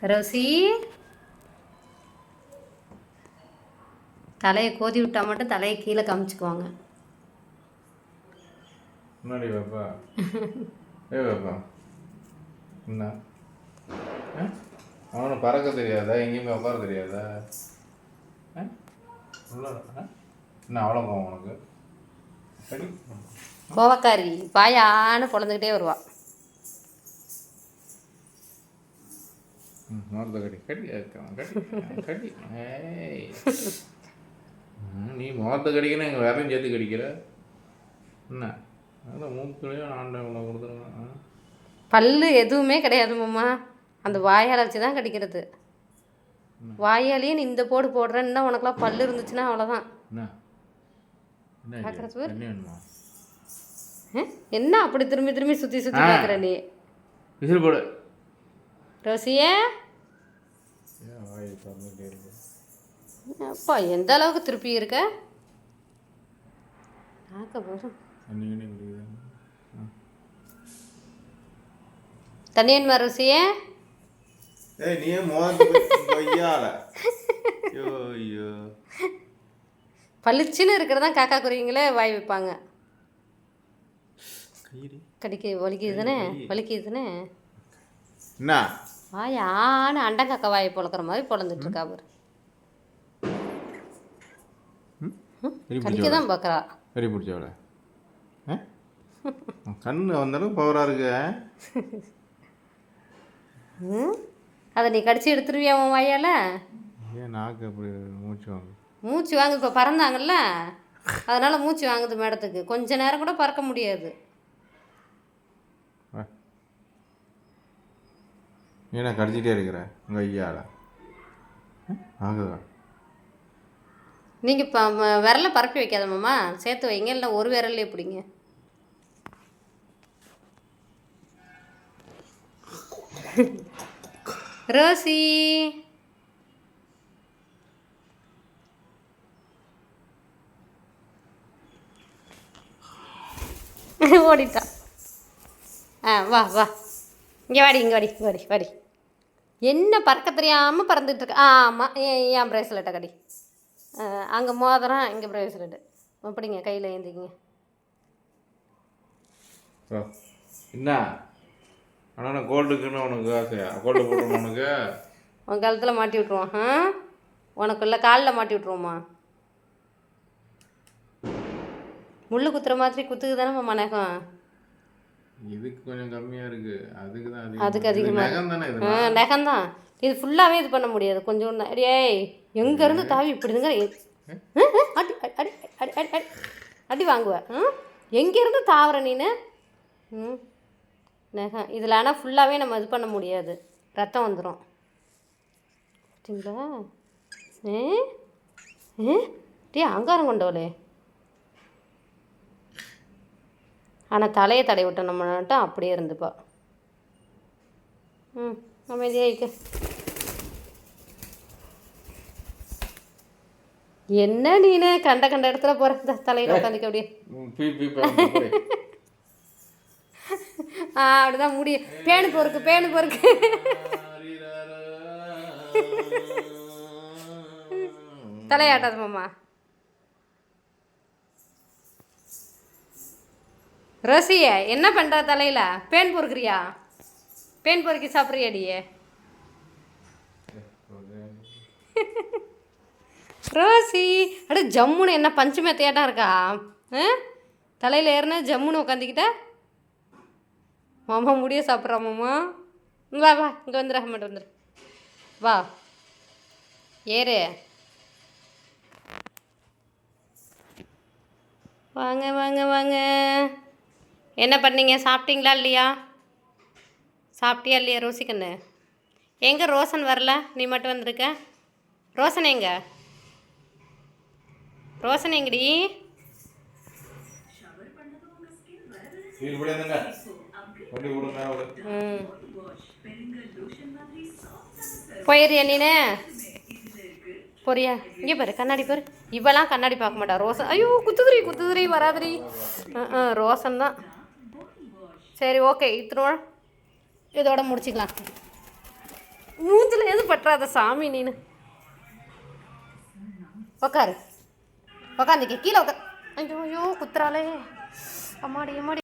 Rousey தலையை கோதி விட்டா மட்டும் தலையை கீழே காமிச்சுக்குவாங்க. முன்னாடி பாப்பா பாப்பா என்ன அவனை பறக்க தெரியாதா? எங்கேயுமே உட்கார தெரியாதா? என்ன அவ்வளோ கோவம் உனக்கு? சரி கோவக்காரி பாயான்னு பொழந்துக்கிட்டே வருவா. மோர்த கடி கடி கடி கடி. நீ மோர்த கடிக்கணும் எங்கள் வேறையும் சேர்த்து கடிக்கிற என்ன? அதான் மூக்குலையும் ஆண்டவங்களை கொடுத்துருங்க. பல்லு எதுவுமே கிடையாது மாமா, அந்த வாயால் வச்சு தான் கடிக்கிறது. வாயாலேயே நீ இந்த போடு போடுறேன்னா உனக்குலாம் பல்லு இருந்துச்சுன்னா அவ்வளோதான். என்ன அப்படி திரும்பி திரும்பி சுற்றி சுற்றி பார்க்குற நீ? விசில் போடு ரோசியே. அப்பா எந்த அளவுக்கு திருப்பி இருக்க? தண்ணியன்மா ரோசியே. பளிச்சுன்னு இருக்கிறதான் காக்கா குருவிங்களே வாய் வைப்பாங்க. கடிக்க வலிக்குது தானே? வலிக்குது தானே? வாயான்னு அண்டங்காக்கா வாயை பொழக்கிற மாதிரி பொழந்துட்டு இருக்கா அவர். கடிக்க தான் பார்க்குறா. வெறி பிடிச்சவள கண்ணு வந்தாலும் பவராக இருக்கு. அதை நீ கடிச்சு எடுத்துருவியா உன் வாயால்? ஏன் நாக்கு அப்படி மூச்சு வாங்க? மூச்சு வாங்க. இப்போ பறந்தாங்கல்ல அதனால் மூச்சு வாங்குது மேடத்துக்கு. கொஞ்ச நேரம் கூட பறக்க முடியாது. ஏன்னா கடிச்சிட்டே இருக்கிற உங்கள் ஐயால ஆகுதா? நீங்கள் இப்போ விரலை பரப்பி வைக்காத மாமா, சேர்த்து வைங்க. இல்லை ஒரு விரல்லே பிடிங்க. ரோசி ஓடிட்டா. வா வா, இங்கே வாடி, இங்கே வாடி, இங்கே வாடி, வாடி. என்ன பறக்க தெரியாமல் பறந்துட்டுருக்க? ஆமாம், ஏன் ப்ரேஸ்லெட்டை கடி. அங்கே மோதிரம், இங்கே ப்ரேஸ்லெட்டு. அப்படிங்க கையில் ஏந்திக்கிங்க. என்ன ஆனால் கோல்டுக்குன்னு உனக்கு ஆசையா? கோல்டு போட்டணும் உனக்கு? உன் கழுத்தில் மாட்டி விட்ருவோம். உனக்கு இல்லை காலில் மாட்டி விட்ருவோம்மா. முள் குத்துற மாதிரி குத்துக்கு தானே மாமா நகம்? இதுக்கு கொஞ்சம் கம்மியாக இருக்குது, அதுக்கு தான் அதுக்கு அதிகமாக நகம் தானே? இது நகம் தான். இது ஃபுல்லாகவே இது பண்ண முடியாது. கொஞ்சம் ஏய் எங்கேருந்து தாவி இப்படிதுங்க அடி அடி அடி அடி அடி அடி வாங்குவேன். எங்கேருந்து தாவற நீனு? நகம் இதில் ஆனால் ஃபுல்லாகவே நம்ம இது பண்ண முடியாது, ரத்தம் வந்துடும். பார்த்தீங்களா? அங்காரம் கொண்டவளே. ஆனால் தலையை தடை விட்ட நம்ம மட்டும் அப்படியே இருந்துப்பா. அமைதியாயிக்க. என்ன நீனு கண்ட கண்ட இடத்துல போகிற தலையில் உட்காந்துக்க அப்படியே. அப்படிதான் முடிய. பேணு பொறுக்கு, பேணு பொறுக்கு. தலையாட்டாது மாமா. ரோசிய என்ன பண்ணுற? தலையில் பேன் பொறுக்கிறியா? பேன் பொறுக்கி சாப்பிட்றியாடியே? ரோசி அட ஜம்முன்னு என்ன பஞ்சு மெத்தையாட்டம் இருக்கா? தலையில் ஏறினா ஜம்முன்னு உட்காந்துக்கிட்ட மாமா முடிய சாப்பிட்றா மாமா. வா வா, இங்கே வந்துடுற மட்டும் வந்துடு. வா ஏறு. வாங்க வாங்க வாங்க. என்ன பண்ணீங்க? சாப்பிட்டீங்களா இல்லையா? சாப்பிட்டியா இல்லையா ரோசி கண்ணு? எங்கே ரோசன் வரல, நீ மட்டும் வந்திருக்க? ரோசன் எங்க? ரோசன் எங்கடி? போயிடுறியா நீனு? போறியா? இங்கே பாரு, கண்ணாடி பாரு. இவெல்லாம் கண்ணாடி பார்க்க மாட்டா. ரோசன் ஐயோ குத்துதுரி குத்துதுரி வராதுரி. ரோசன் தான். சரி ஓகே, இதோட முடிச்சுக்கலாம். மூஞ்சில் எதுவும் பற்றாத சாமி நீனு. உக்காரு, உக்காந்துக்க, கீழே உட்கார். ஐயோ ஐயோ குத்துறாளே, அம்மாடி அம்மாடி.